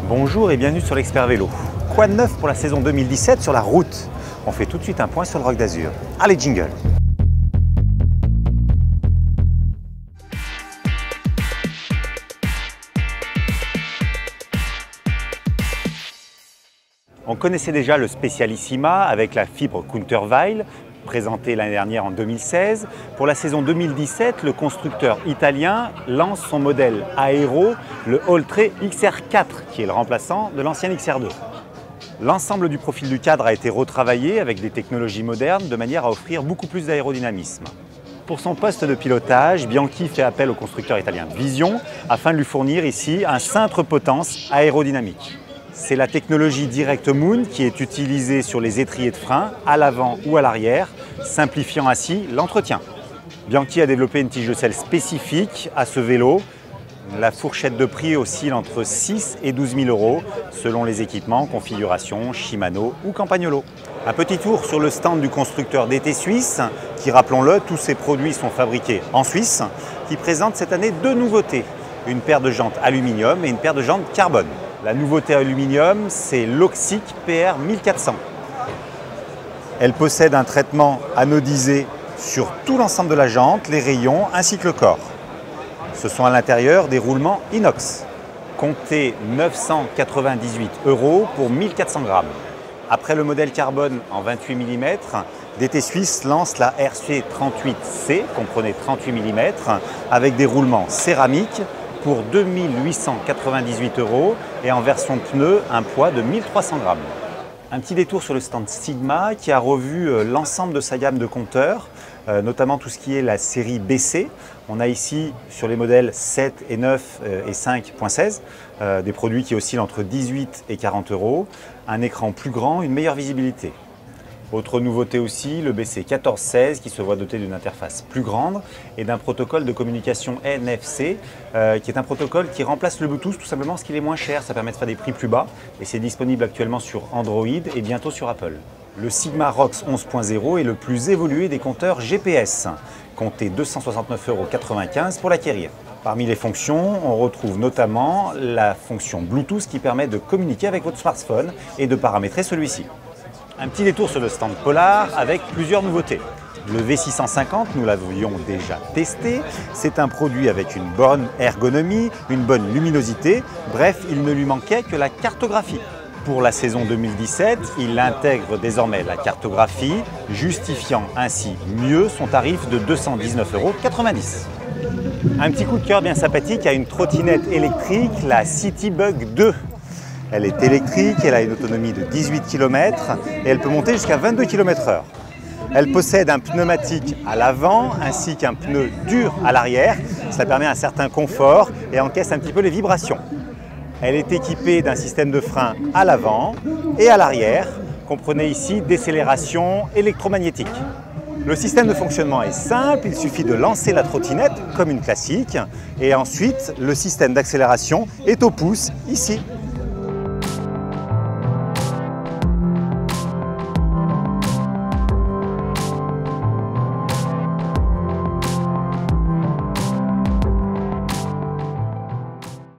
Bonjour et bienvenue sur l'Expert Vélo. Quoi de neuf pour la saison 2017 sur la route? On fait tout de suite un point sur le Roc d'Azur. Allez, jingle! On connaissait déjà le Specialissima avec la fibre Counterweil, présentée l'année dernière en 2016. Pour la saison 2017, le constructeur italien lance son modèle aéro, le Oltre XR4, qui est le remplaçant de l'ancien XR2. L'ensemble du profil du cadre a été retravaillé avec des technologies modernes de manière à offrir beaucoup plus d'aérodynamisme. Pour son poste de pilotage, Bianchi fait appel au constructeur italien Vision afin de lui fournir ici un cintre potence aérodynamique. C'est la technologie Direct Mount qui est utilisée sur les étriers de frein à l'avant ou à l'arrière, simplifiant ainsi l'entretien. Bianchi a développé une tige de selle spécifique à ce vélo. La fourchette de prix oscille entre 6 et 12 000 € selon les équipements, configuration, Shimano ou Campagnolo. Un petit tour sur le stand du constructeur DT Suisse qui, rappelons-le, tous ses produits sont fabriqués en Suisse, qui présente cette année deux nouveautés, une paire de jantes aluminium et une paire de jantes carbone. La nouveauté aluminium, c'est l'Oxic PR 1400. Elle possède un traitement anodisé sur tout l'ensemble de la jante, les rayons ainsi que le corps. Ce sont à l'intérieur des roulements inox. Comptez 998 € pour 1400 grammes. Après le modèle carbone en 28 mm, DT Suisse lance la RC38C, comprenez 38 mm, avec des roulements céramiques pour 2898 € et en version pneu, un poids de 1300 grammes. Un petit détour sur le stand Sigma qui a revu l'ensemble de sa gamme de compteurs, notamment tout ce qui est la série BC. On a ici sur les modèles 7 et 9 et 5.16 des produits qui oscillent entre 18 et 40 €, un écran plus grand, une meilleure visibilité. Autre nouveauté aussi, le BC 1416 qui se voit doté d'une interface plus grande et d'un protocole de communication NFC qui est un protocole qui remplace le Bluetooth tout simplement parce qu'il est moins cher, ça permet de faire des prix plus bas et c'est disponible actuellement sur Android et bientôt sur Apple. Le Sigma ROX 11.0 est le plus évolué des compteurs GPS, comptez 269,95 € pour l'acquérir. Parmi les fonctions, on retrouve notamment la fonction Bluetooth qui permet de communiquer avec votre smartphone et de paramétrer celui-ci. Un petit détour sur le stand Polar avec plusieurs nouveautés. Le V650, nous l'avions déjà testé. C'est un produit avec une bonne ergonomie, une bonne luminosité. Bref, il ne lui manquait que la cartographie. Pour la saison 2017, il intègre désormais la cartographie, justifiant ainsi mieux son tarif de 219,90 €. Un petit coup de cœur bien sympathique à une trottinette électrique, la Citybug 2. Elle est électrique, elle a une autonomie de 18 km et elle peut monter jusqu'à 22 km/h. Elle possède un pneumatique à l'avant ainsi qu'un pneu dur à l'arrière. Cela permet un certain confort et encaisse un petit peu les vibrations. Elle est équipée d'un système de frein à l'avant et à l'arrière. Comprenez ici décélération électromagnétique. Le système de fonctionnement est simple, il suffit de lancer la trottinette comme une classique et ensuite le système d'accélération est au pouce ici.